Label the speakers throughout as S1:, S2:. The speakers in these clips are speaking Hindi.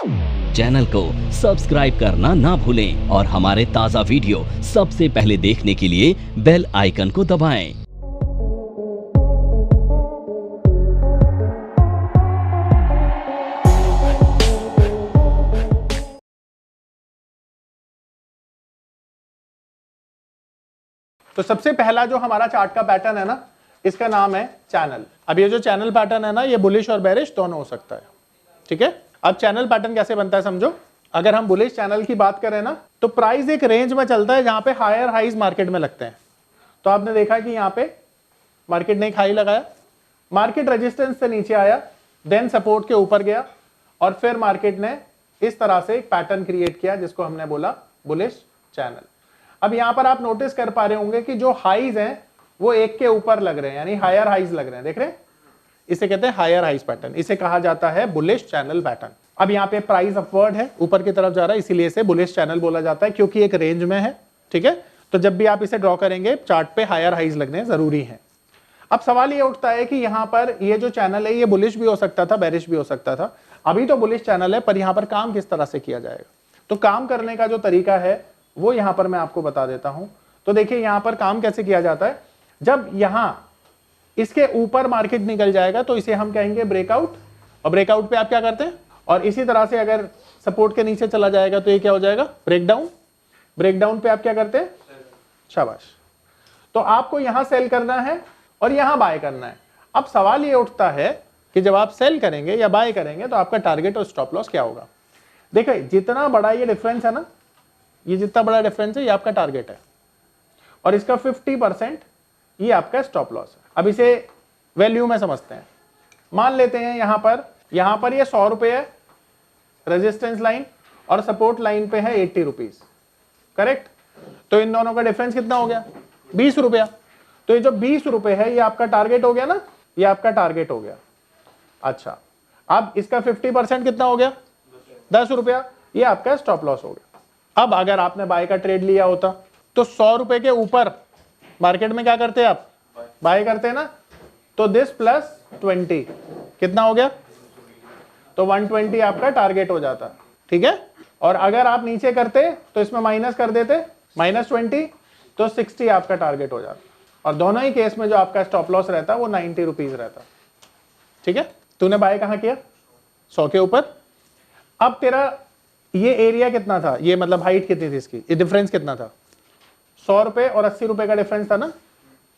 S1: चैनल को सब्सक्राइब करना ना भूलें और हमारे ताज़ा वीडियो सबसे पहले देखने के लिए बेल आइकन को दबाएं।
S2: तो सबसे पहला जो हमारा चार्ट का पैटर्न है ना, इसका नाम है चैनल। अब ये जो चैनल पैटर्न है ना, ये बुलिश और बेरिश दोनों हो सकता है। ठीक है, अब चैनल पैटर्न कैसे बनता है समझो। अगर हम बुलिश चैनल की बात करें ना, तो प्राइस एक रेंज में चलता है जहां पे हायर हाइज मार्केट में लगते हैं। तो आपने देखा कि यहाँ पे मार्केट ने एक हाई लगाया, मार्केट रेजिस्टेंस से नीचे आया, देन सपोर्ट के ऊपर गया और फिर मार्केट ने इस तरह से एक पैटर्न क्रिएट किया जिसको हमने बोला बुलिश चैनल। अब यहां पर आप नोटिस कर पा रहे होंगे कि जो हाइज हैं वो एक के ऊपर लग रहे हैं, यानी हायर हाइज लग रहे हैं। देख रहे हैं, इसे कहते हैं हायर हाइज पैटर्न, इसे कहा जाता है बुलिश चैनल पैटर्न। अब यहाँ पे प्राइस अपवर्ड है, ऊपर की तरफ जा रहा है, इसीलिए इसे बुलिश चैनल बोला जाता है, क्योंकि एक रेंज में है। ठीक है, तो जब भी आप इसे ड्रॉ करेंगे चार्ट पे हायर हाइज लगने जरूरी है। अब सवाल ये उठता है कि यहाँ पर ये जो चैनल है ये बुलिश भी हो सकता था, बेरिश भी हो सकता था। अभी तो बुलिश चैनल है, पर यहाँ पर काम किस तरह से किया जाएगा, तो काम करने का जो तरीका है वो यहां पर मैं आपको बता देता हूं। तो देखिए यहां पर काम कैसे किया जाता है। जब यहां इसके ऊपर मार्केट निकल जाएगा तो इसे हम कहेंगे ब्रेकआउट, और ब्रेकआउट पे आप क्या करते हैं, और इसी तरह से अगर सपोर्ट के नीचे चला जाएगा तो ये क्या हो जाएगा, ब्रेकडाउन। ब्रेकडाउन पे आप क्या करते हैं, शाबाश। तो आपको यहां सेल करना है और यहां बाय करना है। अब सवाल ये उठता है कि जब आप सेल करेंगे या बाय करेंगे तो आपका टारगेट और स्टॉप लॉस क्या होगा। देखिए जितना बड़ा ये डिफरेंस है ना, ये जितना बड़ा डिफरेंस है ये आपका टारगेट है और इसका 50% ये आपका स्टॉप लॉस है। अब इसे वैल्यू में समझते हैं। मान लेते हैं यहां पर ये 100 रुपए है रेजिस्टेंस लाइन और सपोर्ट लाइन पे है 80 रुपीज, करेक्ट। तो इन दोनों का डिफरेंस कितना हो गया, 20 रुपया। तो ये जो 20 रुपए है ये आपका टारगेट हो गया ना, ये आपका टारगेट हो गया। अच्छा, अब इसका 50% कितना हो गया, 10 रुपया, ये आपका स्टॉप लॉस हो गया। अब अगर आपने बाय का ट्रेड लिया होता तो 100 रुपए के ऊपर मार्केट में क्या करते हैं आप, बाय करते हैं ना। तो दिस प्लस 20 कितना हो गया, तो 120 आपका टारगेट हो जाता। ठीक है, और अगर आप नीचे करते तो इसमें माइनस कर देते, -20, तो 60 आपका टारगेट हो जाता। और दोनों ही केस में जो आपका स्टॉप लॉस रहता वो 90 रुपीज रहता। ठीक है, तूने बाय कहां किया, 100 के ऊपर। अब तेरा ये एरिया कितना था, ये मतलब हाइट कितनी थी इसकी, ये डिफरेंस कितना था, 100 रुपए और 80 रुपए का डिफरेंस था ना,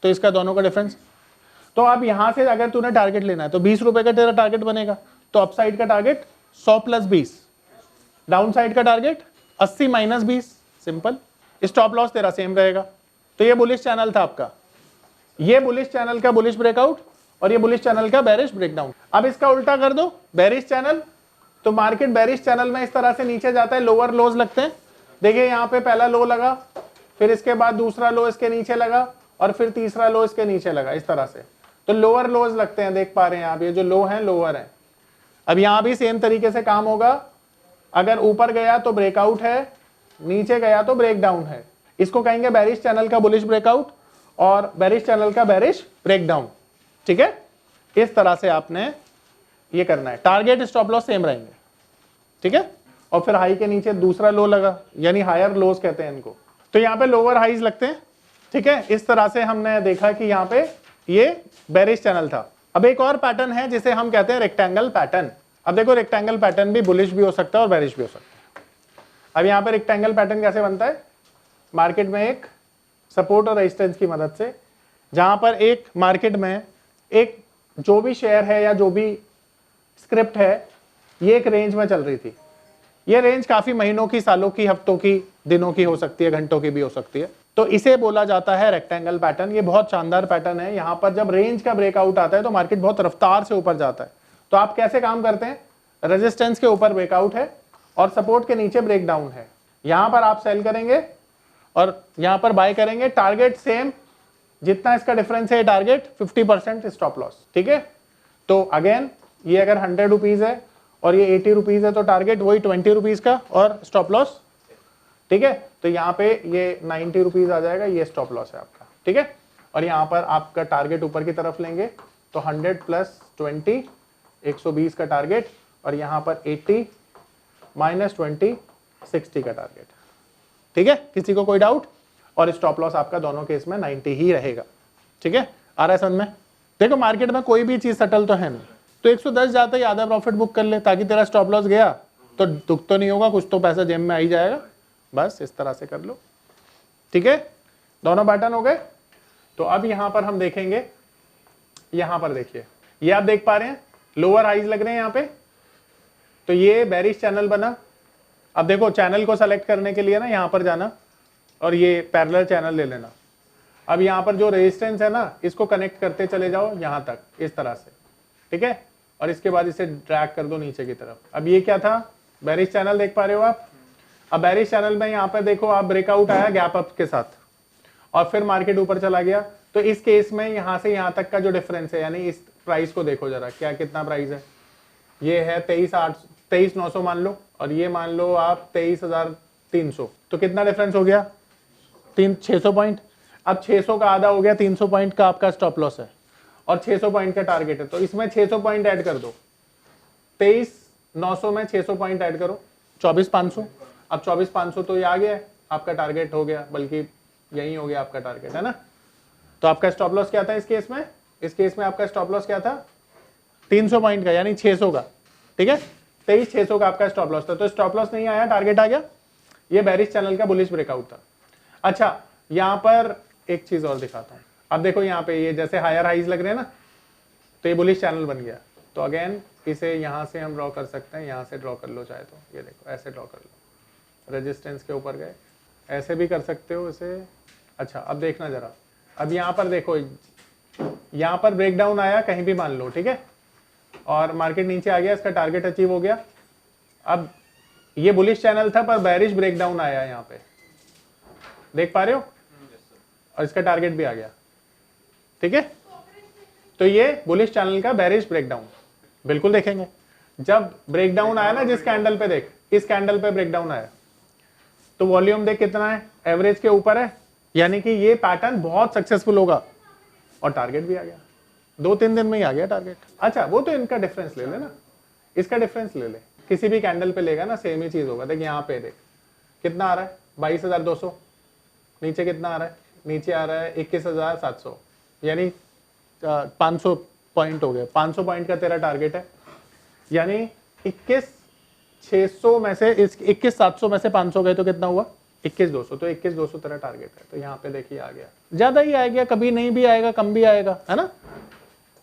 S2: तो इसका दोनों का डिफरेंस। तो अब यहां से अगर तूने टारगेट लेना है तो 20 रुपए का तेरा टारगेट बनेगा। तो अपसाइड का टारगेट 100 + 20, डाउन साइड का टारगेट 80 - 20, सिंपल। स्टॉप लॉस तेरा सेम रहेगा। तो ये बुलिश चैनल था आपका, ये बुलिश चैनल का बुलिश ब्रेकआउट और ये बुलिश चैनल का बेरिश ब्रेकडाउन। अब इसका उल्टा कर दो, बेरिश चैनल, तो मार्केट बेरिश चैनल में इस तरह से नीचे जाता है, लोअर लोज लगते हैं। देखिए यहाँ पे पहला लो लगा, फिर इसके बाद दूसरा लो इसके नीचे लगा और फिर तीसरा लो इसके नीचे लगा, इस तरह से। तो लोअर लोज लगते हैं, देख पा रहे हैं आप, ये जो लो है लोअर है। अब यहाँ भी सेम तरीके से काम होगा, अगर ऊपर गया तो ब्रेकआउट है, नीचे गया तो ब्रेकडाउन है। इसको कहेंगे बेरिश चैनल का बुलिश ब्रेकआउट और बेरिश चैनल का बेरिश ब्रेकडाउन। ठीक है, इस तरह से आपने ये करना है, टारगेट स्टॉप लॉस सेम रहेंगे। ठीक है, और फिर हाई के नीचे दूसरा लो लगा, यानी हायर लोज कहते हैं इनको। तो यहाँ पे लोअर हाइज लगते हैं। ठीक है, इस तरह से हमने देखा कि यहाँ पे ये बेरिश चैनल था। अब एक और पैटर्न है जिसे हम कहते हैं रेक्टेंगल पैटर्न। अब देखो रेक्टेंगल पैटर्न भी बुलिश भी हो सकता है और बेरिश भी हो सकता है। अब यहाँ पे रेक्टेंगल पैटर्न कैसे बनता है, मार्केट में एक सपोर्ट और रेजिस्टेंस की मदद से, जहां पर एक मार्केट में एक जो भी शेयर है या जो भी स्क्रिप्ट है ये एक रेंज में चल रही थी। ये रेंज काफी महीनों की, सालों की, हफ्तों की, दिनों की हो सकती है, घंटों की भी हो सकती है। तो इसे बोला जाता है रेक्टेंगल पैटर्न। ये बहुत शानदार पैटर्न है। यहाँ पर जब रेंज का ब्रेकआउट आता है तो मार्केट बहुत रफ्तार से ऊपर जाता है। तो आप कैसे काम करते हैं, रेजिस्टेंस के ऊपर ब्रेकआउट है और सपोर्ट के नीचे ब्रेकडाउन है, यहाँ पर आप सेल करेंगे और यहाँ पर बाय करेंगे। टारगेट सेम, जितना इसका डिफरेंस है टारगेट 50% स्टॉप लॉस। ठीक है, तो अगेन ये अगर 100 रुपीज है और ये 80 रुपीज है तो टारगेट वही 20 रुपीज का और स्टॉप लॉस। ठीक है, तो यहाँ पे ये 90 रुपीज आ जाएगा, ये स्टॉप लॉस है आपका। ठीक है, और यहाँ पर आपका टारगेट ऊपर की तरफ लेंगे तो 100 + 20 120 का टारगेट और यहाँ पर 80 -20 60 का टारगेट। ठीक है, किसी को कोई डाउट? और स्टॉप लॉस आपका दोनों केस में 90 ही रहेगा। ठीक है, आ रहा है समझ में? देखो मार्केट में कोई भी चीज सटल तो है नहीं, तो 110 जाता ही आधा प्रॉफिट बुक कर ले, ताकि तेरा स्टॉप लॉस गया तो दुख तो नहीं होगा, कुछ तो पैसा जेब में आ ही जाएगा। बस इस तरह से कर लो। ठीक है, दोनों पैटर्न हो गए। तो अब यहां पर हम देखेंगे, यहां पर देखिए, ये आप देख पा रहे हैं लोअर हाइज लग रहे हैं यहां पे, तो ये बेरिश चैनल बना। अब देखो चैनल को सेलेक्ट करने के लिए ना यहां पर जाना और ये पैरेलल चैनल ले लेना। अब यहां पर जो रेजिस्टेंस है ना, इसको कनेक्ट करते चले जाओ यहां तक इस तरह से। ठीक है, और इसके बाद इसे ड्रैग कर दो नीचे की तरफ। अब ये क्या था? बेरिश चैनल देख पा रहे हो आप। अब बेरिश चैनल में यहाँ पर देखो आप ब्रेकआउट आया गैप अप के साथ और फिर मार्केट ऊपर चला गया। तो इस केस में यहां से यहां तक का जो डिफरेंस है, यानी इस प्राइस को देखो जरा, क्या कितना प्राइस है? ये है 23,900 मान लो, और ये मान लो आप 23,300। तो कितना डिफरेंस हो गया? 600 पॉइंट। अब 600 का आधा हो गया, 300 पॉइंट का आपका स्टॉप लॉस है और 600 पॉइंट का टारगेट है, तो इसमें 600 पॉइंट ऐड कर दो। 23,900 में 600 पॉइंट ऐड करो, 24,500। अब 24,500 तो ये आ गया है, आपका टारगेट हो गया, बल्कि यही हो गया आपका टारगेट, है ना? तो आपका स्टॉप लॉस क्या था इस केस में? इस केस में आपका स्टॉप लॉस क्या था? 300 पॉइंट का, यानी 600 का। ठीक है, 23,600 का आपका स्टॉप लॉस था। तो स्टॉप लॉस नहीं आया, टारगेट आ गया। ये बेरिश चैनल का बुलिश ब्रेकआउट था। अच्छा, यहां पर एक चीज और दिखाता हूं। अब देखो यहाँ पे ये जैसे हायर हाइज लग रहे हैं ना, तो ये बुलिश चैनल बन गया। तो अगेन इसे यहां से हम ड्रॉ कर सकते हैं, यहां से ड्रॉ कर लो चाहे तो, ये देखो ऐसे ड्रॉ कर लो, रेजिस्टेंस के ऊपर गए, ऐसे भी कर सकते हो इसे। अच्छा, अब देखना जरा, अब यहाँ पर देखो, यहाँ पर ब्रेकडाउन आया कहीं भी मान लो, ठीक है, और मार्केट नीचे आ गया, इसका टारगेट अचीव हो गया। अब ये बुलिश चैनल था पर बेरिश ब्रेकडाउन आया यहाँ पे, देख पा रहे हो, और इसका टारगेट भी आ गया। ठीक है, तो ये बुलिश चैनल का बेरिश ब्रेकडाउन बिल्कुल देखेंगे। जब ब्रेकडाउन आया ना, जिस कैंडल पे देख, इस कैंडल पे ब्रेकडाउन आया, तो वॉल्यूम देख कितना है, एवरेज के ऊपर है, यानी कि ये पैटर्न बहुत सक्सेसफुल होगा, और टारगेट भी आ गया, 2-3 दिन में ही आ गया टारगेट। अच्छा, वो तो इनका डिफरेंस ले लेना, इसका डिफरेंस ले ले, किसी भी कैंडल पे लेगा ना सेम ही चीज होगा। देख यहाँ पे देख कितना आ रहा है, 22,200, नीचे कितना आ रहा है, नीचे आ रहा है 21,700, यानी 500 पॉइंट हो गए। 500 पॉइंट का तेरा टारगेट है, यानी 21,600 में से 21,700 में से 500 गए तो कितना हुआ, 21,200। तो 21,200 तेरा टारगेट है। तो यहाँ पे देखिए आ गया, ज्यादा ही आएगा, कभी नहीं भी आएगा, कम भी आएगा, है ना।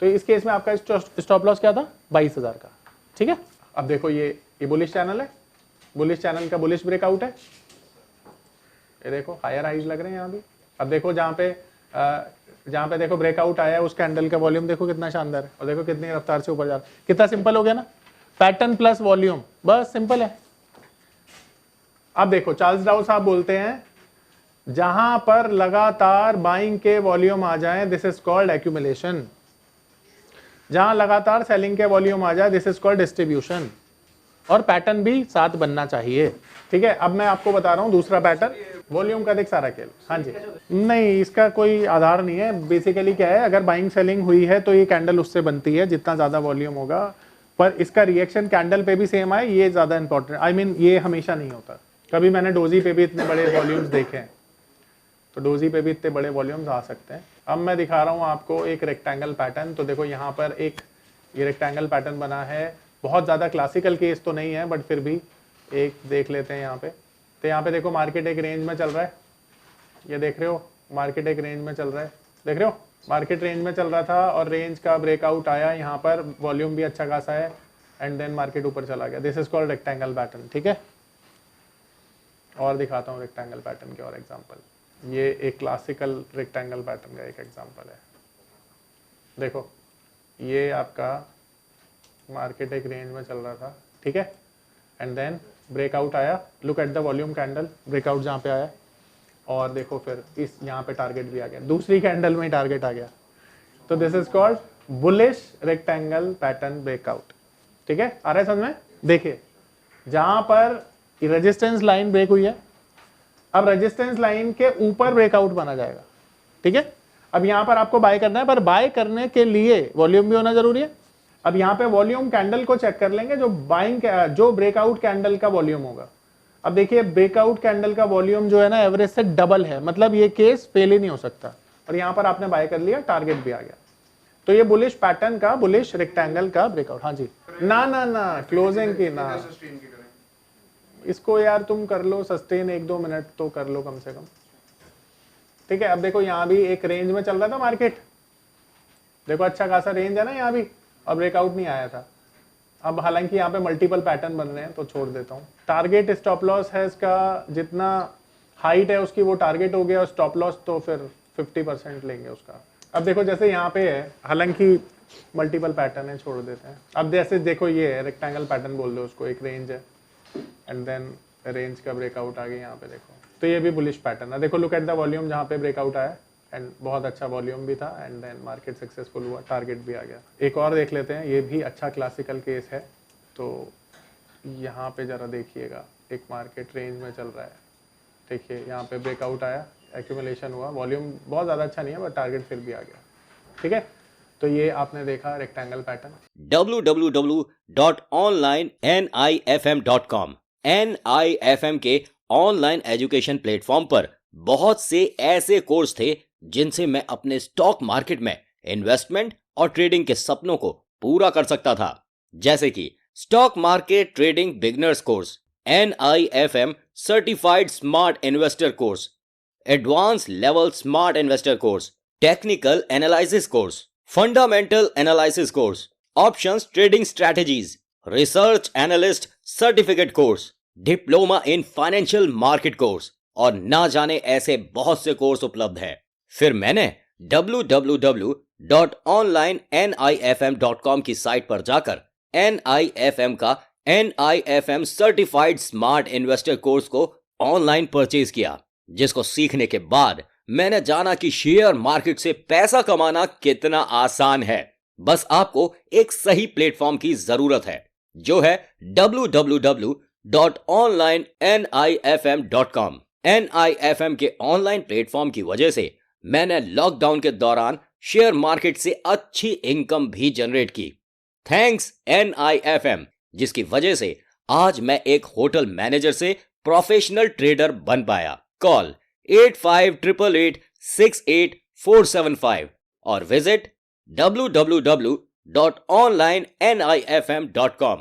S2: तो इस केस में आपका स्टॉप लॉस क्या था, 22,000 का। ठीक है, अब देखो ये बुलिश चैनल है, बुलिश चैनल का बुलिश ब्रेकआउट है, ये देखो हायर हाइज लग रहे हैं यहाँ भी। अब देखो जहाँ पे देखो ब्रेकआउट आया है, उस कैंडल का वॉल्यूम देखो कितना शानदार है, और देखो कितनी रफ्तार से ऊपर जा रहा है। कितना सिंपल हो गया ना, पैटर्न प्लस वॉल्यूम, बस सिंपल है। अब देखो चार्ल्स डाउ साहब बोलते हैं, जहां पर लगातार बाइंग के वॉल्यूम आ जाए, दिस इज कॉल्ड एक्यूमुलेशन। जहां लगातार सेलिंग के वॉल्यूम आ जाए, दिस इज कॉल्ड डिस्ट्रीब्यूशन। और पैटर्न भी साथ बनना चाहिए। ठीक है, अब मैं आपको बता रहा हूं दूसरा पैटर्न, वॉल्यूम का देख सारा खेल। हाँ जी, नहीं इसका कोई आधार नहीं है। बेसिकली क्या है, अगर बाइंग सेलिंग हुई है तो ये कैंडल उससे बनती है जितना ज्यादा वॉल्यूम होगा, पर इसका रिएक्शन कैंडल पे भी सेम आए, ये ज्यादा इंपॉर्टेंट। आई मीन ये हमेशा नहीं होता। कभी मैंने डोजी पे भी इतने बड़े वॉल्यूम्स देखे हैं, तो डोजी पे भी इतने बड़े वॉल्यूम्स आ सकते हैं। अब मैं दिखा रहा हूँ आपको एक रेक्टेंगल पैटर्न। तो देखो यहाँ पर एक ये रेक्टेंगल पैटर्न बना है, बहुत ज़्यादा क्लासिकल केस तो नहीं है, बट फिर भी एक देख लेते हैं यहाँ पे। तो यहाँ पे देखो मार्केट एक रेंज में चल रहा है, ये देख रहे हो, मार्केट एक रेंज में चल रहा है, देख रहे हो, मार्केट रेंज में चल रहा था और रेंज का ब्रेकआउट आया, यहाँ पर वॉल्यूम भी अच्छा खासा है, एंड देन मार्केट ऊपर चला गया। This is called rectangle pattern. ठीक है, और दिखाता हूँ रेक्टेंगल पैटर्न के और एग्जांपल। ये एक क्लासिकल रेक्टेंगल पैटर्न का एक एग्जांपल है। देखो ये आपका मार्केट एक रेंज में चल रहा था, ठीक है, एंड देन ब्रेकआउट आया, look at the volume candle, breakout जहाँ पे आया, और देखो फिर इस यहाँ पे टारगेट भी आ गया, दूसरी कैंडल में टारगेट आ गया। तो this is called bullish rectangle pattern breakout. ठीक है, आ रहा है समझ में। देखिए जहां पर रेजिस्टेंस लाइन ब्रेक हुई है, अब रेजिस्टेंस लाइन के ऊपर ब्रेकआउट बना जाएगा। ठीक है, अब यहां पर आपको बाय करना है, पर बाय करने के लिए वॉल्यूम भी होना जरूरी है। अब यहाँ पे वॉल्यूम कैंडल को चेक कर लेंगे, जो ब्रेकआउट कैंडल का वॉल्यूम होगा। अब देखिए ब्रेकआउट कैंडल का वॉल्यूम जो है ना एवरेज से डबल है, मतलब ये केस फेल ही नहीं हो सकता। और यहाँ पर आपने बाय कर लिया, टारगेट भी आ गया। तो ये बुलिश पैटर्न का, बुलिश रेक्टेंगल का ब्रेकआउट। हाँ जी, ना क्लोजिंग की ना, इसको यार तुम कर लो सस्टेन 1-2 मिनट तो कर लो कम से कम, ठीक है। अब देखो यहाँ भी एक रेंज में चल रहा था मार्केट, देखो अच्छा खासा रेंज है ना यहाँ भी, और ब्रेकआउट नहीं आया था। अब हालांकि यहाँ पे मल्टीपल पैटर्न बन रहे हैं तो छोड़ देता हूँ। टारगेट स्टॉप लॉस है इसका, जितना हाइट है उसकी वो टारगेट हो गया, और स्टॉप लॉस तो फिर 50% लेंगे उसका। अब देखो जैसे यहाँ पे है, हालांकि मल्टीपल पैटर्न है, छोड़ देते हैं। अब जैसे देखो ये है रेक्टेंगल पैटर्न बोल दो उसको, एक रेंज है एंड देन रेंज का ब्रेकआउट आ गया यहाँ पे देखो, तो ये भी बुलिश पैटर्न है। देखो लुक एट द वॉल्यूम, जहाँ पे ब्रेकआउट आया एंड बहुत अच्छा वॉल्यूम भी था एंड देन मार्केट सक्सेसफुल हुआ, टारगेट भी आ गया। एक और देख लेते हैं, ये भी अच्छा क्लासिकल केस है। तो यहाँ पे जरा देखिएगा, एक मार्केट रेंज में चल रहा है, देखिए यहाँ पे ब्रेकआउट आया, एक्यूमुलेशन हुआ, वॉल्यूम बहुत ज़्यादा अच्छा नहीं है बट टारगेट फिर भी आ गया, ठीक है। तो ये आपने देखा रेक्टेंगल पैटर्न।
S1: www.onlinenifm.com NIFM के ऑनलाइन एजुकेशन प्लेटफॉर्म पर बहुत से ऐसे कोर्स थे जिनसे मैं अपने स्टॉक मार्केट में इन्वेस्टमेंट और ट्रेडिंग के सपनों को पूरा कर सकता था, जैसे कि stock market trading beginners course, NIFM certified smart investor course, advance level smart investor course, technical analysis course, fundamental analysis course, options trading strategies, research analyst certificate course, diploma in financial market course और ना जाने ऐसे बहुत से कोर्स उपलब्ध है। फिर मैंने www.onlinenifm.com की साइट पर जाकर NIFM का NIFM certified smart investor course को ऑनलाइन परचेज किया, जिसको सीखने के बाद मैंने जाना कि शेयर मार्केट से पैसा कमाना कितना आसान है। बस आपको एक सही प्लेटफॉर्म की जरूरत है, जो है www.onlinenifm.com। NIFM के ऑनलाइन प्लेटफॉर्म की वजह से मैंने लॉकडाउन के दौरान शेयर मार्केट से अच्छी इनकम भी जनरेट की। थैंक्स NIFM, जिसकी वजह से आज मैं एक होटल मैनेजर से प्रोफेशनल ट्रेडर बन पाया। कॉल 8588868475 और विजिट www.onlinenifm.com।